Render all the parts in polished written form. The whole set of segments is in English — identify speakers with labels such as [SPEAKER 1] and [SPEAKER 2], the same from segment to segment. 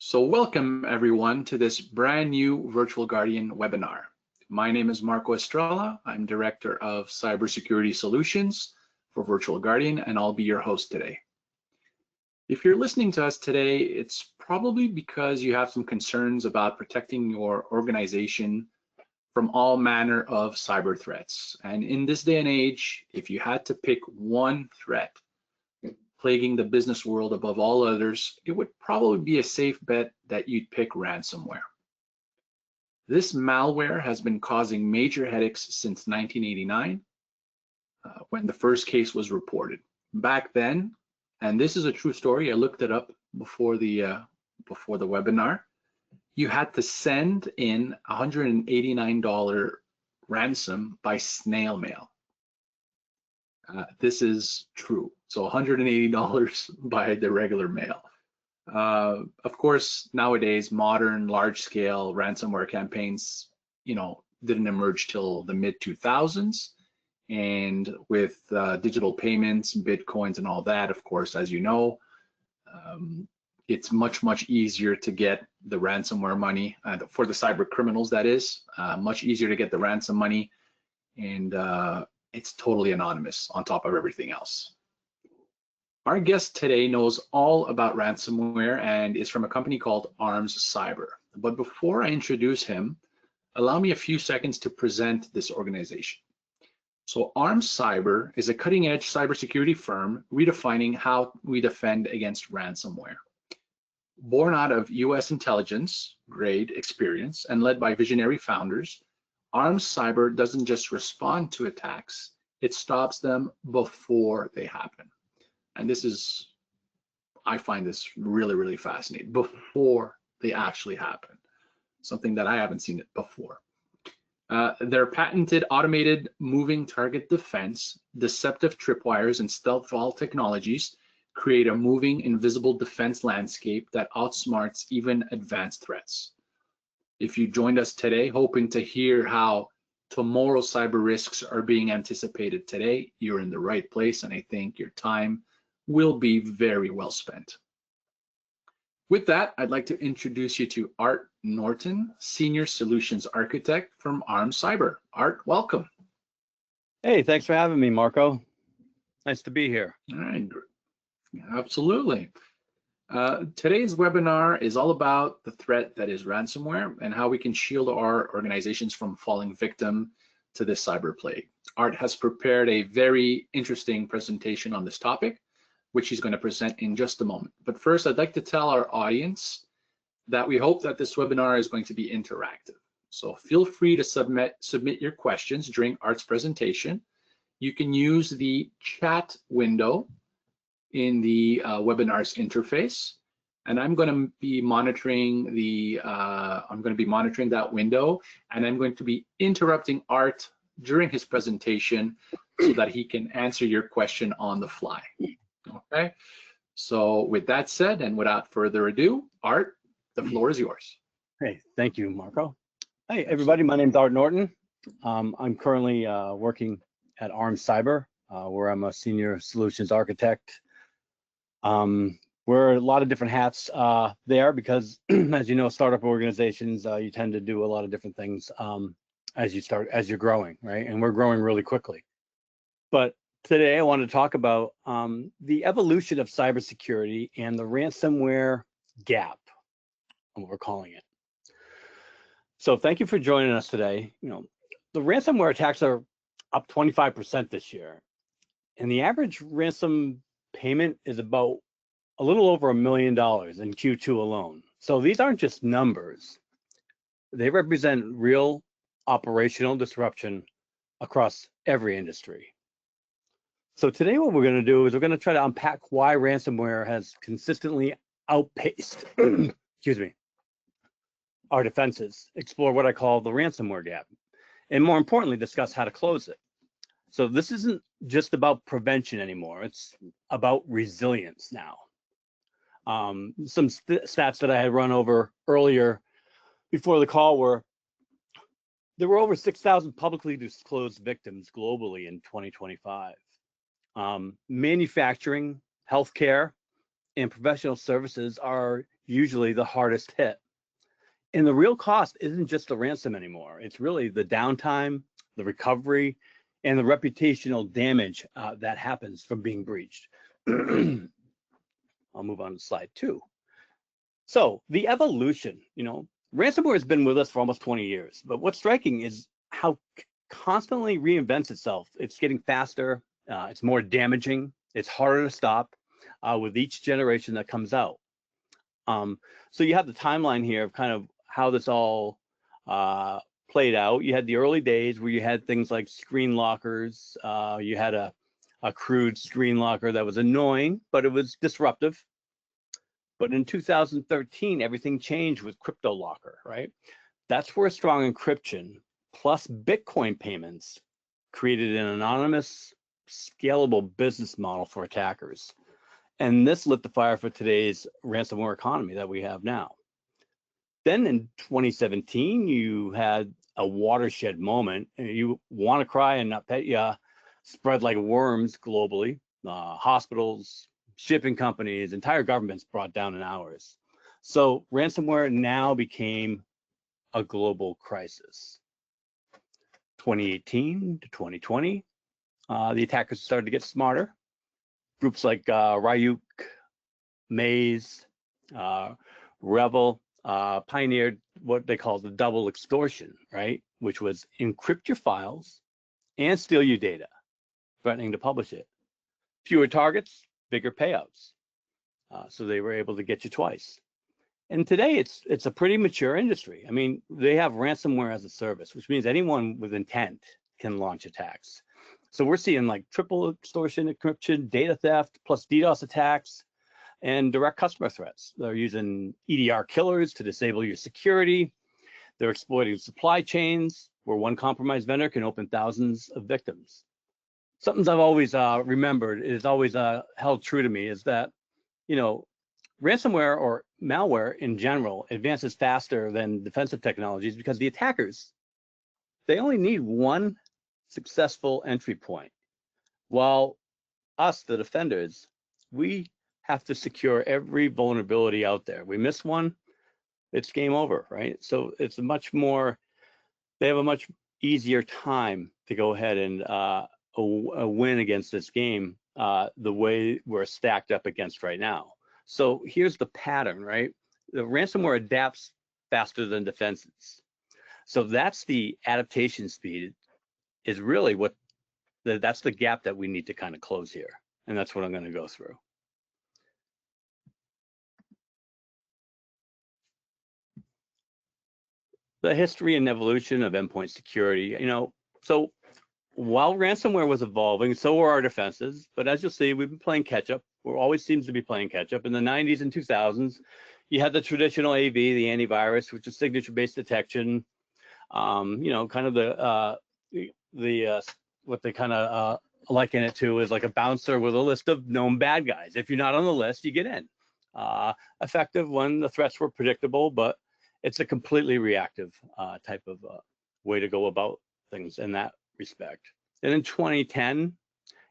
[SPEAKER 1] So welcome everyone to this brand new Virtual Guardian webinar. My name is Marco Estrella. I'm Director of Cybersecurity Solutions for Virtual Guardian, and I'll be your host today. If you're listening to us today, it's probably because you have some concerns about protecting your organization from all manner of cyber threats. And in this day and age, if you had to pick one threat plaguing the business world above all others, it would probably be a safe bet that you'd pick ransomware. This malware has been causing major headaches since 1989, when the first case was reported. Back then, and this is a true story, I looked it up before the webinar, you had to send in $189 ransom by snail mail. This is true. So $180 by the regular mail. Of course, nowadays, modern large-scale ransomware campaigns, didn't emerge till the mid-2000s. And with digital payments, Bitcoins, and all that, of course, as you know, it's much easier to get the ransomware money for the cyber criminals. That is much easier to get the ransom money, and it's totally anonymous on top of everything else. Our guest today knows all about ransomware and is from a company called Arms Cyber. But before I introduce him, allow me a few seconds to present this organization. So Arms Cyber is a cutting-edge cybersecurity firm redefining how we defend against ransomware. Born out of US intelligence grade experience and led by visionary founders, Arms Cyber doesn't just respond to attacks, it stops them before they happen. And I find this really fascinating, before they actually happen, something that I haven't seen it before. Their patented automated moving target defense, deceptive tripwires, and stealth vault technologies create a moving invisible defense landscape that outsmarts even advanced threats. If you joined us today hoping to hear how tomorrow's cyber risks are being anticipated today, you're in the right place, and I think your time will be very well spent. With that, I'd like to introduce you to Art Norton, Senior Solutions Architect from Arms Cyber. Art, welcome.
[SPEAKER 2] Hey, thanks for having me, Marco. Nice to be here.
[SPEAKER 1] All right, absolutely. Today's webinar is all about the threat that is ransomware and how we can shield our organizations from falling victim to this cyber plague. Art has prepared a very interesting presentation on this topic, which he's going to present in just a moment. But first, I'd like to tell our audience that we hope that this webinar is going to be interactive. So feel free to submit your questions during Art's presentation. You can use the chat window in the webinar's interface, and I'm going to be monitoring that window, and I'm going to be interrupting Art during his presentation so that he can answer your question on the fly. Okay, so with that said, and without further ado, Art, the floor is yours.
[SPEAKER 2] Hey, thank you, Marco. Hey, everybody, my name's Art Norton. I'm currently working at Arms Cyber, where I'm a Senior Solutions Architect. Wear a lot of different hats there because, as you know, startup organizations, you tend to do a lot of different things as you're growing, right? And we're growing really quickly. But today I want to talk about the evolution of cybersecurity and the ransomware gap, what we're calling it. So thank you for joining us today. The ransomware attacks are up 25% this year, and the average ransom payment is about a little over $1 million in Q2 alone. So these aren't just numbers. They represent real operational disruption across every industry. So today what we're going to do is we're going to try to unpack why ransomware has consistently outpaced excuse me, our defenses, explore what I call the ransomware gap, and more importantly, discuss how to close it. So this isn't just about prevention anymore, it's about resilience now. Some stats that I had run over earlier before the call were there were over 6,000 publicly disclosed victims globally in 2025. Manufacturing, healthcare, and professional services are usually the hardest hit. And the real cost isn't just the ransom anymore. It's really the downtime, the recovery, and the reputational damage that happens from being breached. I'll move on to slide 2. So the evolution, ransomware has been with us for almost 20 years, but what's striking is how constantly reinvents itself. It's getting faster, it's more damaging, it's harder to stop with each generation that comes out. So you have the timeline here of kind of how this all played out. You had the early days where you had things like screen lockers. You had a crude screen locker that was annoying, but it was disruptive. But in 2013, everything changed with crypto locker, right? That's where strong encryption plus Bitcoin payments created an anonymous, scalable business model for attackers. And this lit the fire for today's ransomware economy that we have now. Then in 2017, you had a watershed moment. You want to cry and not pet ya spread like worms globally. Hospitals, shipping companies, entire governments brought down in hours. So ransomware now became a global crisis. 2018 to 2020, the attackers started to get smarter. Groups like Ryuk, Maze, Revel pioneered what they call the double extortion, right? Which was encrypt your files and steal your data, threatening to publish it. Fewer targets, bigger payouts. So they were able to get you twice. And today it's a pretty mature industry. I mean, they have ransomware as a service, which means anyone with intent can launch attacks. So we're seeing like triple extortion, encryption, data theft, plus DDoS attacks, and direct customer threats. They're using EDR killers to disable your security. They're exploiting supply chains where one compromised vendor can open thousands of victims. Something I've always remembered, is always held true to me, is that, ransomware or malware in general advances faster than defensive technologies because the attackers, they only need one successful entry point, while us, the defenders, we have to secure every vulnerability out there. We miss one, it's game over, right? So it's they have a much easier time to go ahead and win against this game the way we're stacked up against right now. So here's the pattern, right? The ransomware adapts faster than defenses. So that's the adaptation speed, is really that's the gap that we need to kind of close here. And that's what I'm going to go through. The history and evolution of endpoint security, so while ransomware was evolving, so were our defenses. But as you'll see, we've been playing catch up. We're always seems to be playing catch up. In the 90s and 2000s, you had the traditional AV, the antivirus, which is signature-based detection. Kind of the what they kind of liken it to is like a bouncer with a list of known bad guys. If you're not on the list, you get in. Effective when the threats were predictable, but it's a completely reactive type of way to go about things in that respect. And in 2010,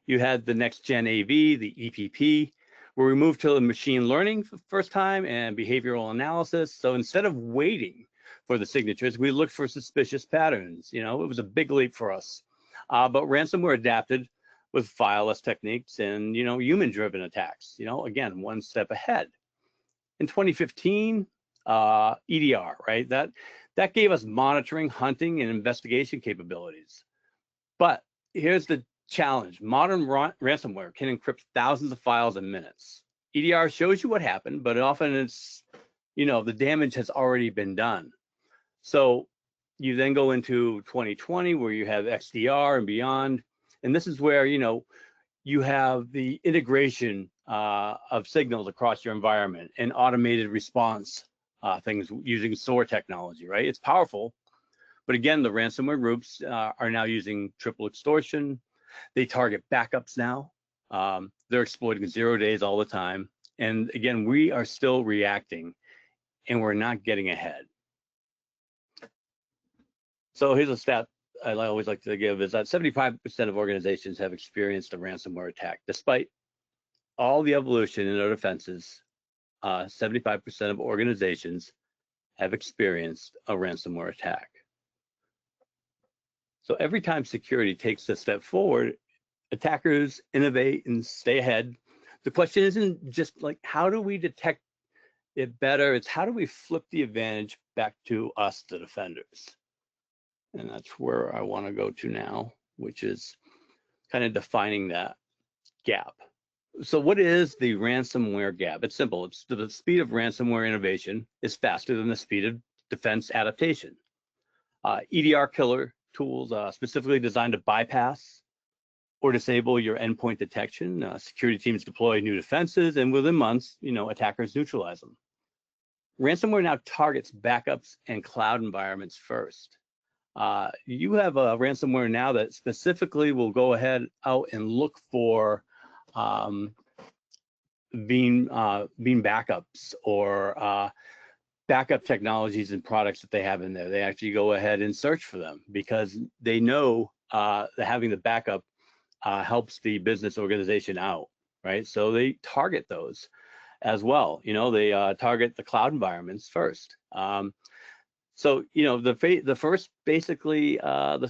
[SPEAKER 2] you had the next gen AV, the EPP, where we moved to machine learning for the first time and behavioral analysis. So instead of waiting for the signatures, we looked for suspicious patterns. It was a big leap for us. But ransomware adapted with fileless techniques and human-driven attacks. Again, one step ahead. In 2015, EDR, right? That gave us monitoring, hunting, and investigation capabilities. But here's the challenge. Modern ransomware can encrypt thousands of files in minutes. EDR shows you what happened, but often it's, the damage has already been done. So you then go into 2020 where you have XDR and beyond. And this is where, you have the integration of signals across your environment and automated response things using SOAR technology, right? It's powerful. But again, the ransomware groups are now using triple extortion. They target backups now. They're exploiting 0 days all the time. And again, we are still reacting and we're not getting ahead. So here's a stat I always like to give, is that 75% of organizations have experienced a ransomware attack, despite all the evolution in our defenses, 75% of organizations have experienced a ransomware attack. So every time security takes a step forward, attackers innovate and stay ahead. The question isn't just like, how do we detect it better? It's how do we flip the advantage back to us, the defenders? And that's where I want to go to now, which is kind of defining that gap. So what is the ransomware gap? It's simple. It's the speed of ransomware innovation is faster than the speed of defense adaptation. EDR killer tools specifically designed to bypass or disable your endpoint detection. Security teams deploy new defenses, and within months, attackers neutralize them. Ransomware now targets backups and cloud environments first. You have a ransomware now that specifically will go ahead out and look for being backups or backup technologies and products that they have in there. They actually go ahead and search for them because they know that having the backup helps the business organization out, right? So they target those as well. They target the cloud environments first. So the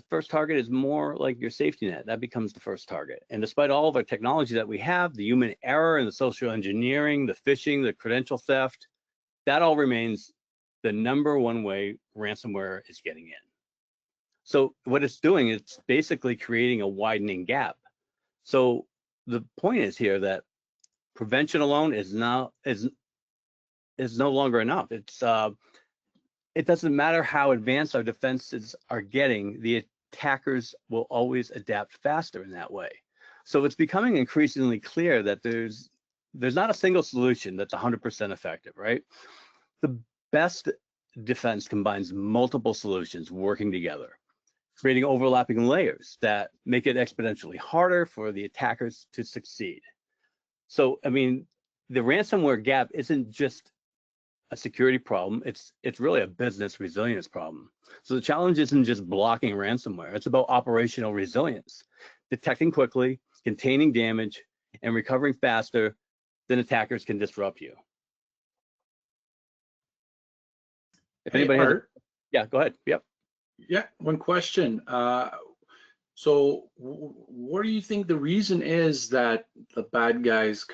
[SPEAKER 2] first target is more like your safety net. That becomes the first target. And despite all of our technology that we have, the human error and the social engineering, the phishing, the credential theft, that all remains the number one way ransomware is getting in. So what it's doing, it's basically creating a widening gap. So the point is here that prevention alone is no longer enough. It doesn't matter how advanced our defenses are getting, the attackers will always adapt faster in that way. So it's becoming increasingly clear that there's not a single solution that's 100% effective, right? The best defense combines multiple solutions working together, creating overlapping layers that make it exponentially harder for the attackers to succeed. So, I mean, the ransomware gap isn't just a security problem, it's really a business resilience problem. So the challenge isn't just blocking ransomware, it's about operational resilience, detecting quickly, containing damage, and recovering faster than attackers can disrupt you. If anybody has yeah, go ahead. Yep.
[SPEAKER 1] Yeah, one question. So what do you think the reason is that the bad guys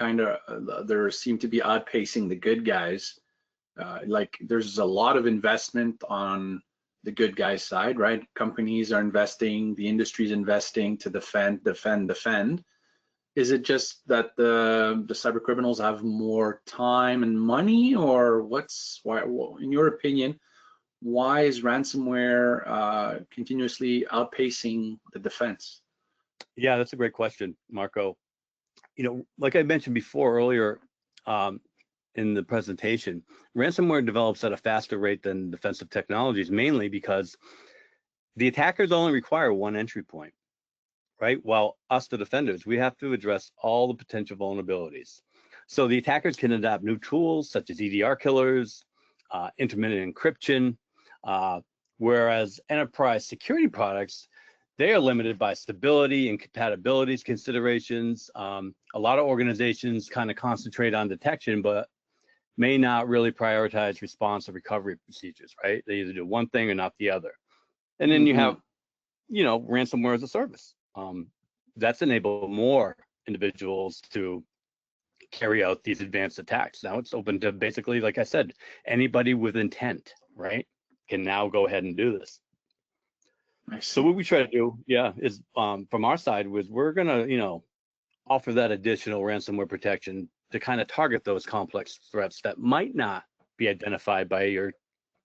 [SPEAKER 1] there seem to be outpacing the good guys? Like there's a lot of investment on the good guys side, right? Companies are investing, the industry's investing to defend. Is it just that the cyber criminals have more time and money, or why, in your opinion, why is ransomware continuously outpacing the defense?
[SPEAKER 2] Yeah, that's a great question, Marco. Like I mentioned before earlier in the presentation, ransomware develops at a faster rate than defensive technologies, mainly because the attackers only require one entry point, right? While us, the defenders, we have to address all the potential vulnerabilities. So the attackers can adopt new tools such as EDR killers, intermittent encryption, whereas enterprise security products, they are limited by stability and compatibilities considerations. A lot of organizations kind of concentrate on detection, but may not really prioritize response or recovery procedures, right? They either do one thing or not the other. And then you have, ransomware as a service. That's enabled more individuals to carry out these advanced attacks. Now it's open to basically, like I said, anybody with intent, right, can now go ahead and do this. So what we try to do, is from our side was we're gonna, offer that additional ransomware protection to kind of target those complex threats that might not be identified by your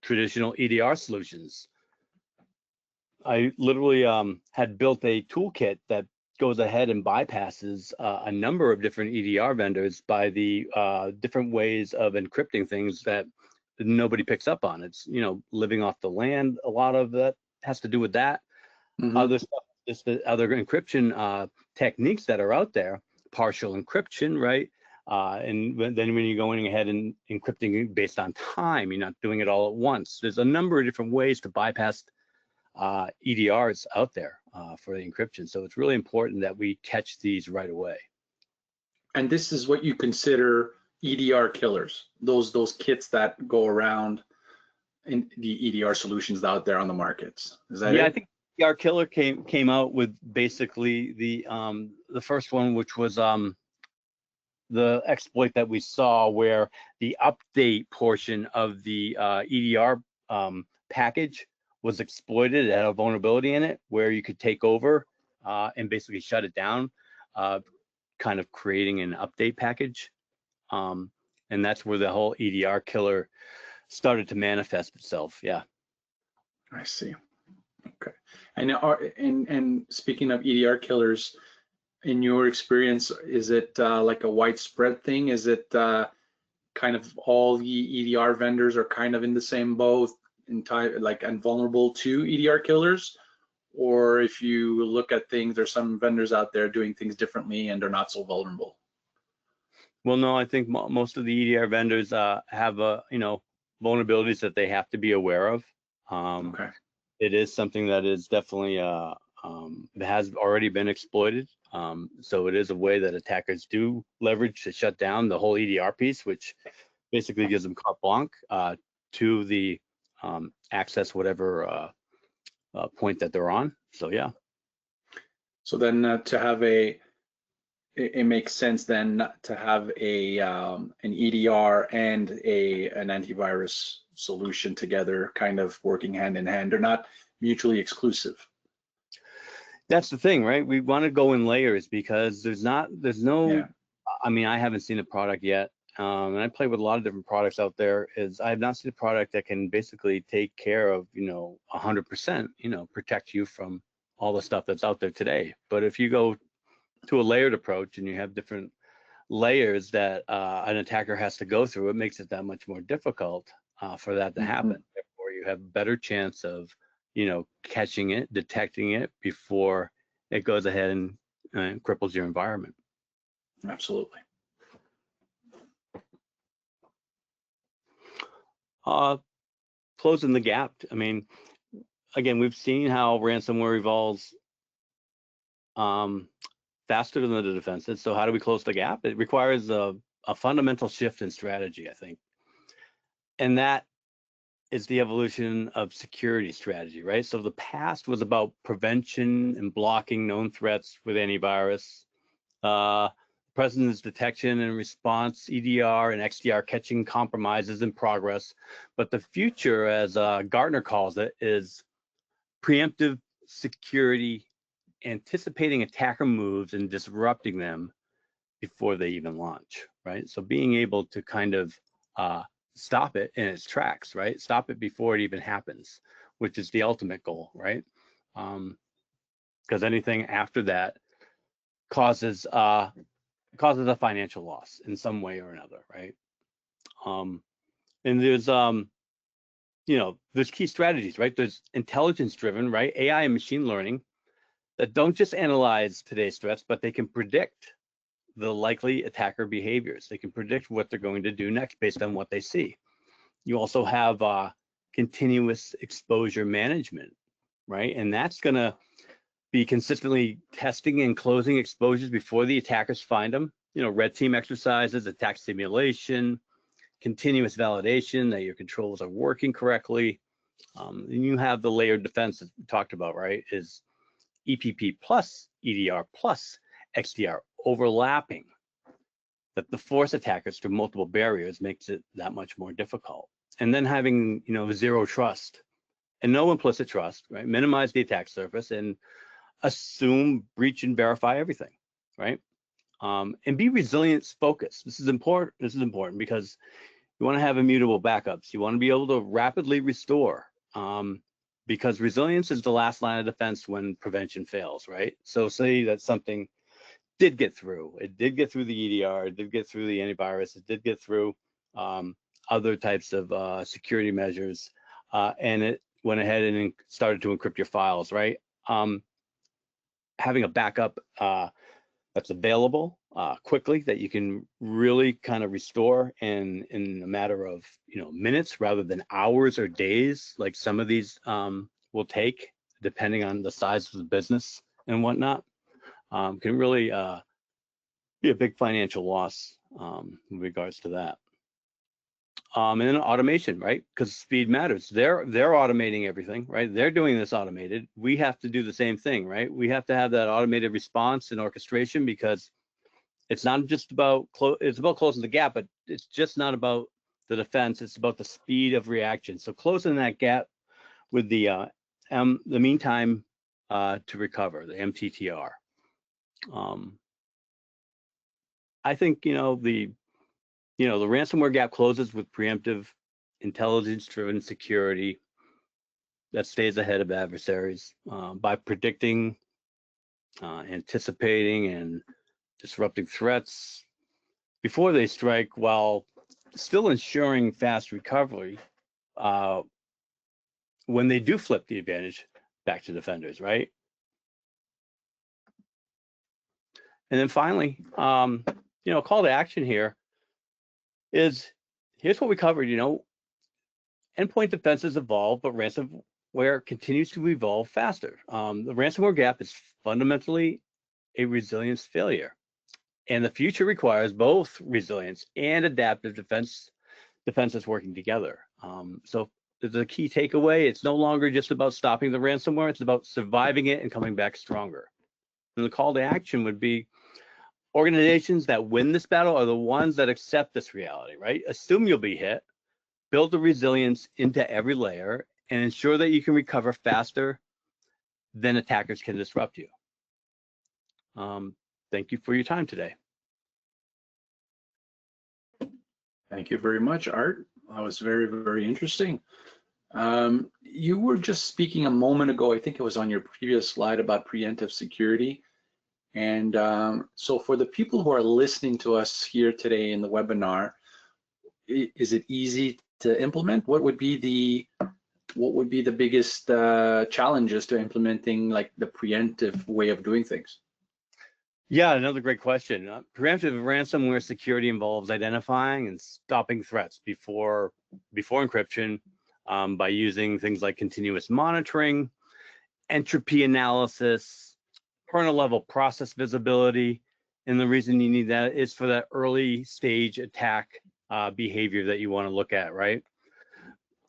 [SPEAKER 2] traditional EDR solutions. I literally had built a toolkit that goes ahead and bypasses a number of different EDR vendors by the different ways of encrypting things that nobody picks up on. It's, living off the land. A lot of that has to do with that. Other stuff, just the other encryption techniques that are out there, partial encryption, right? And then when you're going ahead and encrypting based on time, you're not doing it all at once. There's a number of different ways to bypass EDRs out there for the encryption. So it's really important that we catch these right away.
[SPEAKER 1] And this is what you consider EDR killers, those kits that go around in the EDR solutions out there on the markets. Is that
[SPEAKER 2] Yeah, I
[SPEAKER 1] it?
[SPEAKER 2] think our killer came out with basically the first one, which was the exploit that we saw where the update portion of the EDR package was exploited. It had a vulnerability in it where you could take over and basically shut it down, kind of creating an update package. And that's where the whole EDR killer started to manifest itself. Yeah.
[SPEAKER 1] I see. Okay. And speaking of EDR killers, in your experience, is it like a widespread thing? Is it kind of all the EDR vendors are kind of in the same boat, like and vulnerable to EDR killers? Or if you look at things, there's some vendors out there doing things differently and they're not so vulnerable.
[SPEAKER 2] Well, no, I think most of the EDR vendors have vulnerabilities that they have to be aware of.
[SPEAKER 1] Okay.
[SPEAKER 2] It is something that is definitely has already been exploited. So it is a way that attackers do leverage to shut down the whole EDR piece, which basically gives them carte blanche to the access whatever point that they're on. So yeah.
[SPEAKER 1] So then to have it makes sense then to have an EDR and an antivirus solution together, kind of working hand in hand. They're not mutually exclusive.
[SPEAKER 2] That's the thing, right? We want to go in layers because there's no,
[SPEAKER 1] Yeah.
[SPEAKER 2] I mean, I haven't seen a product yet. And I play with a lot of different products out there. I have not seen a product that can basically take care of, 100%, protect you from all the stuff that's out there today. But if you go to a layered approach and you have different layers that an attacker has to go through, it makes it that much more difficult for that to happen. Therefore, you have a better chance of, catching it, detecting it before it goes ahead and cripples your environment.
[SPEAKER 1] Absolutely.
[SPEAKER 2] Closing the gap. I mean, again, we've seen how ransomware evolves faster than the defenses. So how do we close the gap? It requires a fundamental shift in strategy, I think. And that is the evolution of security strategy, right? So the past was about prevention and blocking known threats with antivirus. Present is detection and response, EDR and XDR catching compromises in progress. But the future, as Gartner calls it, is preemptive security, anticipating attacker moves and disrupting them before they even launch, right? So being able to kind of stop it in its tracks, right? Stop it before it even happens, which is the ultimate goal, right? Because anything after that causes a financial loss in some way or another, right? And there's there's key strategies, right? There's intelligence driven, right? AI and machine learning that don't just analyze today's threats, but they can predict the likely attacker behaviors. They can predict what they're going to do next based on what they see. You also have continuous exposure management, right? And that's going to be consistently testing and closing exposures before the attackers find them. Red team exercises, attack simulation, continuous validation that your controls are working correctly. And you have the layered defense that we talked about, right? Is EPP plus EDR plus XDR overlapping, that the force attackers through multiple barriers makes it that much more difficult. And then having, zero trust and no implicit trust, right? Minimize the attack surface and assume, breach, and verify everything, right? And be resilience focused. This is important. This is important because you want to have immutable backups. You want to be able to rapidly restore, because resilience is the last line of defense when prevention fails, right? So say that something did get through. It did get through the EDR. It did get through the antivirus. It did get through other types of security measures, and it went ahead and started to encrypt your files, right? Having a backup that's available quickly, that you can really kind of restore in a matter of minutes rather than hours or days, like some of these will take, depending on the size of the business and whatnot, can really be a big financial loss in regards to that. And then automation, right? Because speed matters. They're automating everything, right? They're doing this automated. We have to do the same thing, right? We have to have that automated response and orchestration, because it's not just about it's about closing the gap, but it's just not about the defense. It's about the speed of reaction. So closing that gap with the mean time to recover, the MTTR. I think the ransomware gap closes with preemptive, intelligence-driven security that stays ahead of adversaries by predicting, anticipating, and disrupting threats before they strike, while still ensuring fast recovery when they do flip the advantage back to defenders, right? And then finally, call to action here is, here's what we covered. Endpoint defenses evolve, but ransomware continues to evolve faster. The ransomware gap is fundamentally a resilience failure, and the future requires both resilience and adaptive defenses working together. So the key takeaway, it's no longer just about stopping the ransomware, it's about surviving it and coming back stronger. And the call to action would be, organizations that win this battle are the ones that accept this reality, right? Assume you'll be hit, build the resilience into every layer, and ensure that you can recover faster than attackers can disrupt you. Thank you for your time today.
[SPEAKER 1] Thank you very much, Art. That was very, very interesting. You were just speaking a moment ago, I think it was on your previous slide, about preemptive security. And so for the people who are listening to us here today in the webinar, is it easy to implement? What would be the biggest challenges to implementing like the preemptive way of doing things?
[SPEAKER 2] Yeah, another great question. Preemptive ransomware security involves identifying and stopping threats before encryption by using things like continuous monitoring, entropy analysis, kernel level process visibility. And the reason you need that is for that early stage attack behavior that you want to look at, right?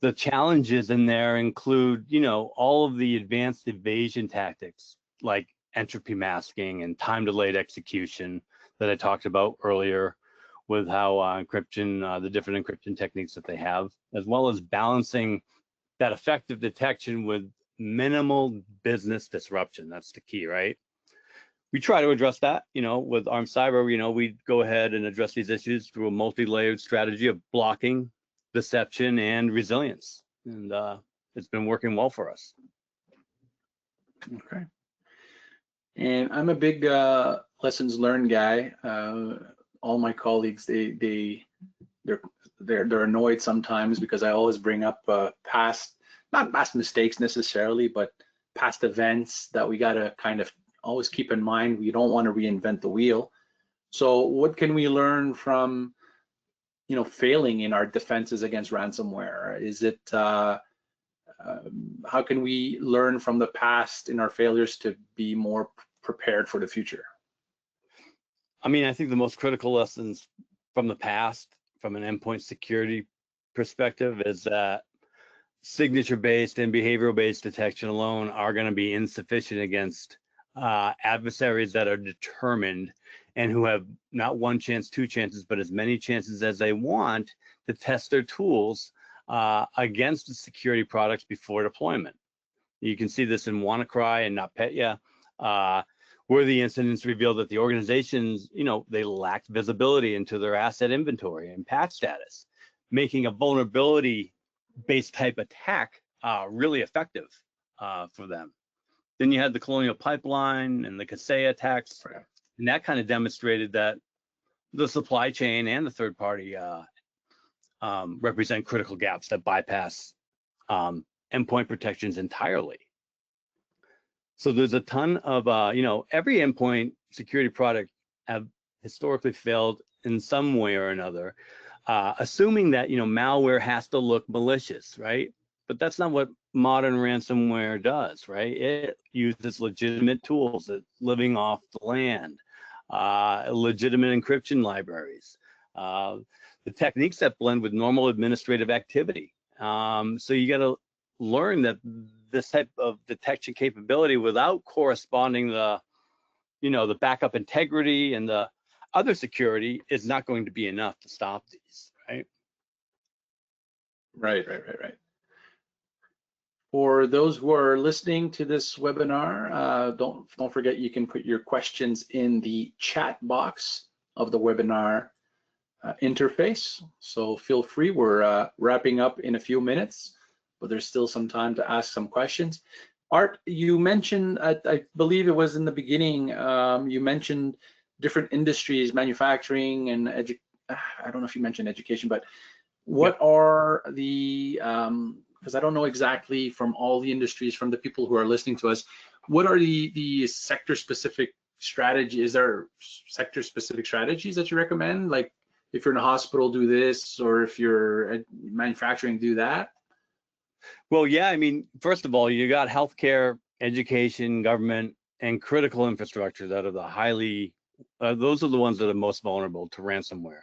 [SPEAKER 2] The challenges in there include, all of the advanced evasion tactics like entropy masking and time delayed execution that I talked about earlier, with how encryption, the different encryption techniques that they have, as well as balancing that effective detection with minimal business disruption. That's the key, right? We try to address that, with Armed Cyber, we go ahead and address these issues through a multi-layered strategy of blocking, deception, and resilience. And it's been working well for us.
[SPEAKER 1] Okay. And I'm a big lessons learned guy. All my colleagues, they're annoyed sometimes because I always bring up not past mistakes necessarily, but past events that we gotta kind of always keep in mind. We don't want to reinvent the wheel. So what can we learn from, failing in our defenses against ransomware? Is it how can we learn from the past in our failures to be more prepared for the future?
[SPEAKER 2] I mean, I think the most critical lessons from the past, from an endpoint security perspective, is that signature-based and behavioral-based detection alone are going to be insufficient against adversaries that are determined and who have not one chance, two chances, but as many chances as they want to test their tools against the security products before deployment. You can see this in WannaCry and NotPetya, where the incidents revealed that the organizations, they lacked visibility into their asset inventory and patch status, making a vulnerability-based type attack really effective for them. Then you had the Colonial Pipeline and the Kaseya attacks, and that kind of demonstrated that the supply chain and the third party represent critical gaps that bypass endpoint protections entirely. So there's a ton of, every endpoint security product have historically failed in some way or another, assuming that, malware has to look malicious, right? But that's not what modern ransomware does, right? It uses legitimate tools. It's living off the land. legitimate encryption libraries, the techniques that blend with normal administrative activity. So you got to learn that this type of detection capability without corresponding the backup integrity and the other security is not going to be enough to stop these, right?
[SPEAKER 1] Right. For those who are listening to this webinar, don't forget you can put your questions in the chat box of the webinar interface. So feel free. We're wrapping up in a few minutes, but there's still some time to ask some questions. Art, you mentioned, I believe it was in the beginning, you mentioned different industries, manufacturing and I don't know if you mentioned education, but what are the, because I don't know exactly from all the industries, from the people who are listening to us, what are the sector specific strategy? Is there sector specific strategies that you recommend? Like if you're in a hospital, do this, or if you're manufacturing, do that?
[SPEAKER 2] Well, yeah, I mean, first of all, you got healthcare, education, government, and critical infrastructure that are those are the ones that are most vulnerable to ransomware.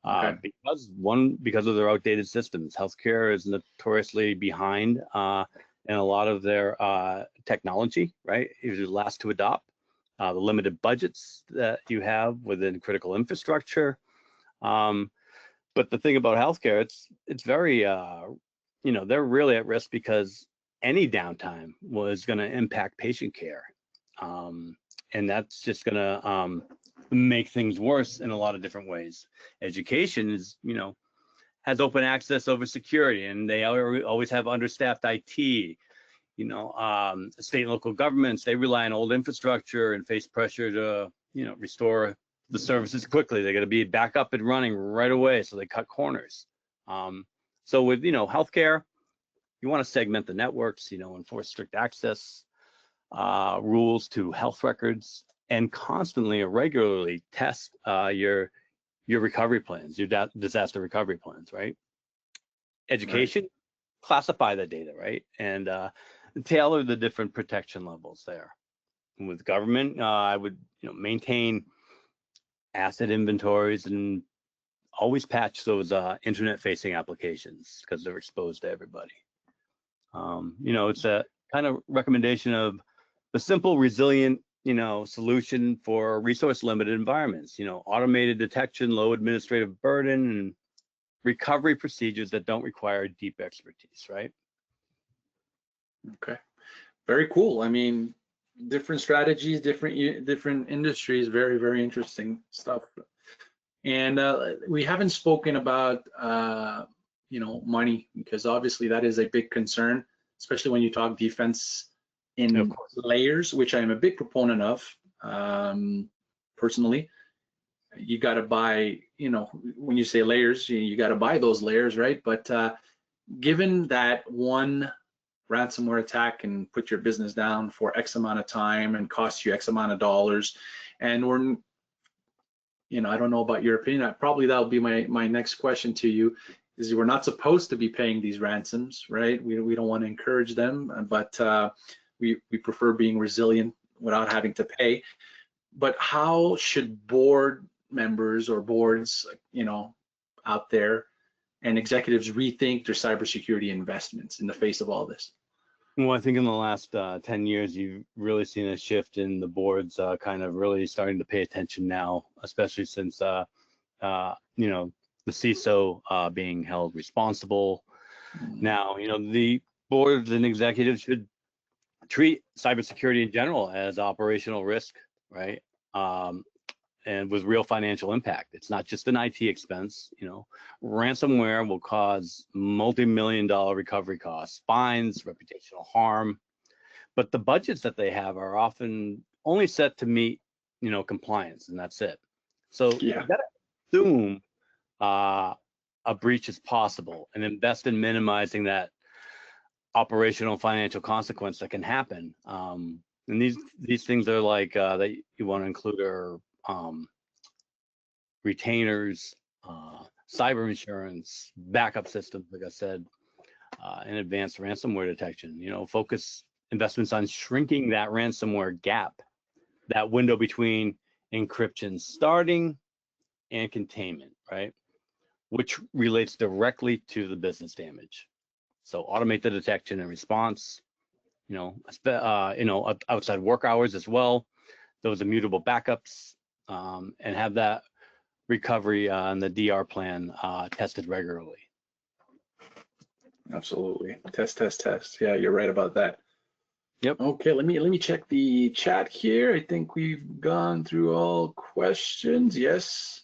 [SPEAKER 1] Okay.
[SPEAKER 2] Because of their outdated systems. Healthcare is notoriously behind in a lot of their technology, right? Usually last to adopt. The limited budgets that you have within critical infrastructure. But the thing about healthcare, it's very, they're really at risk because any downtime was going to impact patient care. And that's just going to make things worse in a lot of different ways. Education is, has open access over security, and they always have understaffed IT. State and local governments, they rely on old infrastructure and face pressure to, restore the services quickly. They got to be back up and running right away, so they cut corners. So with, healthcare, you want to segment the networks, enforce strict access rules to health records, and constantly or regularly test your recovery plans, your disaster recovery plans, right? Education, classify the data, right? And tailor the different protection levels there. And with government, I would maintain asset inventories and always patch those internet-facing applications because they're exposed to everybody. It's a kind of recommendation of the simple, resilient, solution for resource-limited environments. Automated detection, low administrative burden, and recovery procedures that don't require deep expertise, right?
[SPEAKER 1] Okay, very cool. I mean, different strategies, different industries, very interesting stuff. And we haven't spoken about money, because obviously that is a big concern, especially when you talk defense in layers, which I'm a big proponent of. Personally, you got to buy, when you say layers, you got to buy those layers, right? But given that one ransomware attack can put your business down for X amount of time and cost you X amount of dollars, and we're, I don't know about your opinion, probably that'll be my next question to you, is we're not supposed to be paying these ransoms, right? We don't want to encourage them, but we prefer being resilient without having to pay. But how should board members or boards, out there, and executives rethink their cybersecurity investments in the face of all this?
[SPEAKER 2] Well, I think in the last 10 years, you've really seen a shift in the boards kind of really starting to pay attention now, especially since, the CISO being held responsible. Now, the boards and executives should treat cybersecurity in general as operational risk, right? And with real financial impact. It's not just an IT expense. Ransomware will cause multi-million-dollar recovery costs, fines, reputational harm, but the budgets that they have are often only set to meet, compliance, and that's it. So you gotta assume a breach is possible and invest in minimizing that operational financial consequence that can happen. And these things are like that you want to include are retainers, cyber insurance, backup systems, like I said, and advanced ransomware detection. Focus investments on shrinking that ransomware gap, that window between encryption starting, and containment, right? Which relates directly to the business damage. So automate the detection and response, outside work hours as well, those immutable backups, and have that recovery and the DR plan tested regularly.
[SPEAKER 1] Absolutely. Test. Yeah, you're right about that.
[SPEAKER 2] Yep.
[SPEAKER 1] Okay, let me check the chat here. I think we've gone through all questions. Yes.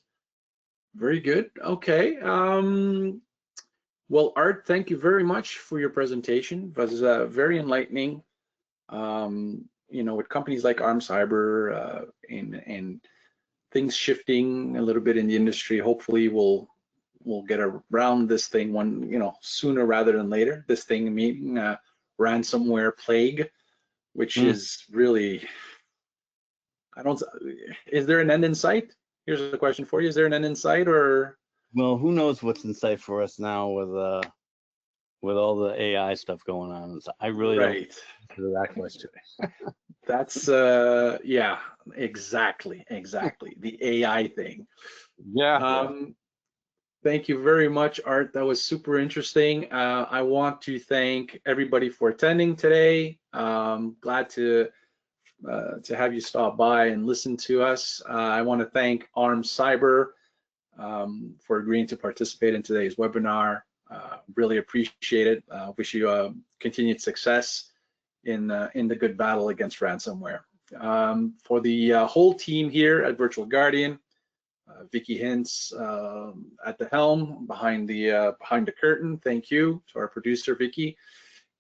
[SPEAKER 1] Very good. Okay. Well, Art, thank you very much for your presentation. It was very enlightening. With companies like Arm Cyber and things shifting a little bit in the industry, hopefully we'll get around this thing sooner rather than later. This thing meaning ransomware plague, which is really, is there an end in sight? Here's a question for you. Is there an end in sight, or?
[SPEAKER 2] Well, who knows what's in sight for us now with all the AI stuff going on. So I really don't answer that question.
[SPEAKER 1] That's yeah, exactly. The AI thing.
[SPEAKER 2] Yeah.
[SPEAKER 1] Thank you very much, Art. That was super interesting. I want to thank everybody for attending today. Glad to have you stop by and listen to us. I want to thank Arm Cyber for agreeing to participate in today's webinar. Really appreciate it. Wish you continued success in the good battle against ransomware. For the whole team here at Virtual Guardian, Vicky Hintz at the helm, behind the curtain. Thank you to our producer Vicky,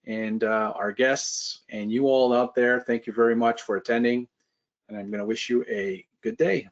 [SPEAKER 1] and our guests, and you all out there. Thank you very much for attending, and I'm going to wish you a good day.